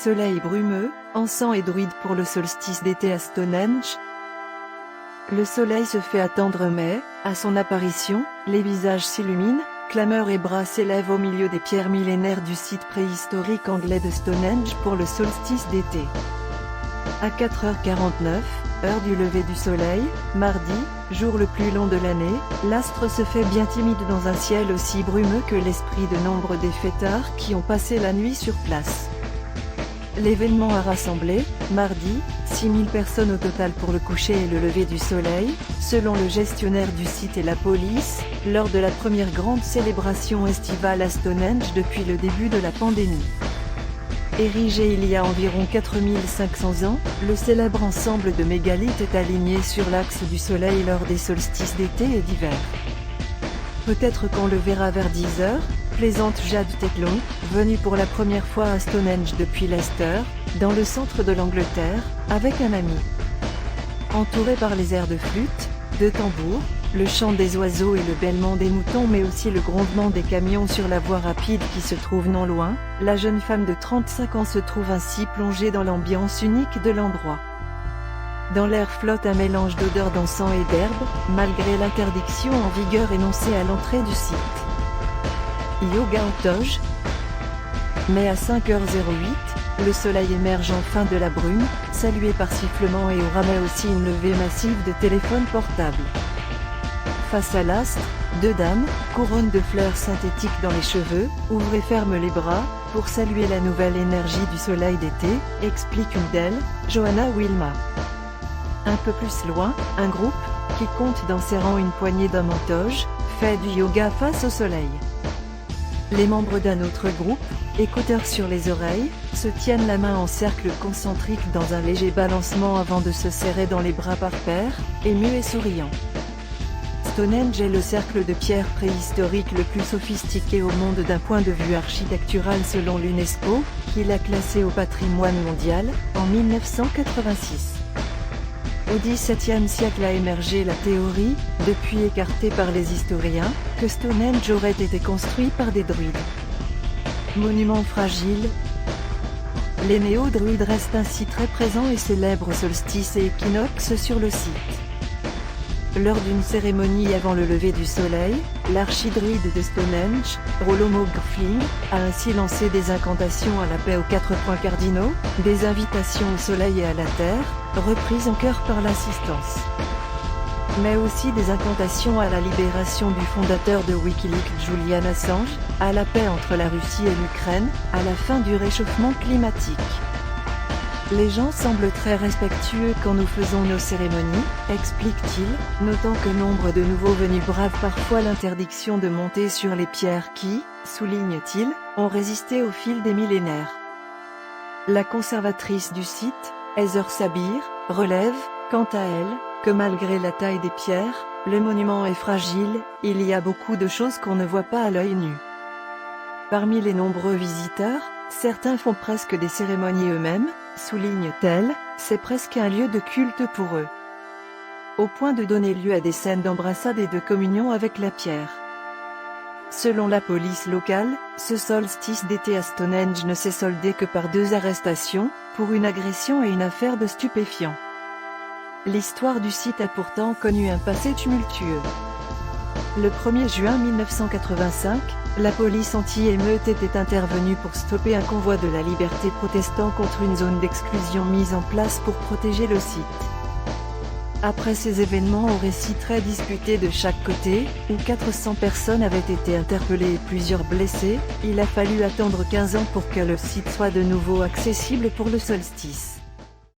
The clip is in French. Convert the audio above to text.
Soleil brumeux, encens et druide pour le solstice d'été à Stonehenge. Le soleil se fait attendre mais, à son apparition, les visages s'illuminent, clameurs et bras s'élèvent au milieu des pierres millénaires du site préhistorique anglais de Stonehenge pour le solstice d'été. À 4h49, heure du lever du soleil, mardi, jour le plus long de l'année, l'astre se fait bien timide dans un ciel aussi brumeux que l'esprit de nombre des fêtards qui ont passé la nuit sur place. L'événement a rassemblé, mardi, 6000 personnes au total pour le coucher et le lever du soleil, selon le gestionnaire du site et la police, lors de la première grande célébration estivale à Stonehenge depuis le début de la pandémie. Érigé il y a environ 4500 ans, le célèbre ensemble de mégalithes est aligné sur l'axe du soleil lors des solstices d'été et d'hiver. Peut-être qu'on le verra vers 10h, plaisante Jade Tetlon, venue pour la première fois à Stonehenge depuis Leicester, dans le centre de l'Angleterre, avec un ami. Entouré par les airs de flûte, de tambours, le chant des oiseaux et le bêlement des moutons mais aussi le grondement des camions sur la voie rapide qui se trouve non loin, la jeune femme de 35 ans se trouve ainsi plongée dans l'ambiance unique de l'endroit. Dans l'air flotte un mélange d'odeurs d'encens et d'herbe, malgré l'interdiction en vigueur énoncée à l'entrée du site. Yoga en toge. Mais à 5h08, le soleil émerge enfin de la brume, salué par sifflement et aura mais aussi une levée massive de téléphones portables. Face à l'astre, deux dames, couronne de fleurs synthétiques dans les cheveux, ouvrent et ferment les bras, pour saluer la nouvelle énergie du soleil d'été, explique une d'elles, Johanna Wilma. Un peu plus loin, un groupe, qui compte dans ses rangs une poignée d'hommes en toge, fait du yoga face au soleil. Les membres d'un autre groupe, écouteurs sur les oreilles, se tiennent la main en cercle concentrique dans un léger balancement avant de se serrer dans les bras par paires, émus et souriants. Stonehenge est le cercle de pierre préhistorique le plus sophistiqué au monde d'un point de vue architectural selon l'UNESCO, qui l'a classé au patrimoine mondial, en 1986. Au XVIIe siècle a émergé la théorie, depuis écartée par les historiens, que Stonehenge aurait été construit par des druides. Monument fragile. Les néo-druides restent ainsi très présents et célèbrent solstice et équinoxe sur le site. Lors d'une cérémonie avant le lever du soleil, l'archidruide de Stonehenge, Rollo Morgfling, a ainsi lancé des incantations à la paix aux 4 points cardinaux, des invitations au soleil et à la terre, reprises en chœur par l'assistance. Mais aussi des incantations à la libération du fondateur de Wikileaks Julian Assange, à la paix entre la Russie et l'Ukraine, à la fin du réchauffement climatique. Les gens semblent très respectueux quand nous faisons nos cérémonies, explique-t-il, notant que nombre de nouveaux venus bravent parfois l'interdiction de monter sur les pierres qui, souligne-t-il, ont résisté au fil des millénaires. La conservatrice du site, Heather Sabir, relève, quant à elle, que malgré la taille des pierres, le monument est fragile, il y a beaucoup de choses qu'on ne voit pas à l'œil nu. Parmi les nombreux visiteurs, certains font presque des cérémonies eux-mêmes, souligne-t-elle, c'est presque un lieu de culte pour eux. Au point de donner lieu à des scènes d'embrassade et de communion avec la pierre. Selon la police locale, ce solstice d'été à Stonehenge ne s'est soldé que par 2 arrestations, pour une agression et une affaire de stupéfiants. L'histoire du site a pourtant connu un passé tumultueux. Le 1er juin 1985, la police anti-émeute était intervenue pour stopper un convoi de la liberté protestant contre une zone d'exclusion mise en place pour protéger le site. Après ces événements au récit très disputé de chaque côté, où 400 personnes avaient été interpellées et plusieurs blessées, il a fallu attendre 15 ans pour que le site soit de nouveau accessible pour le solstice.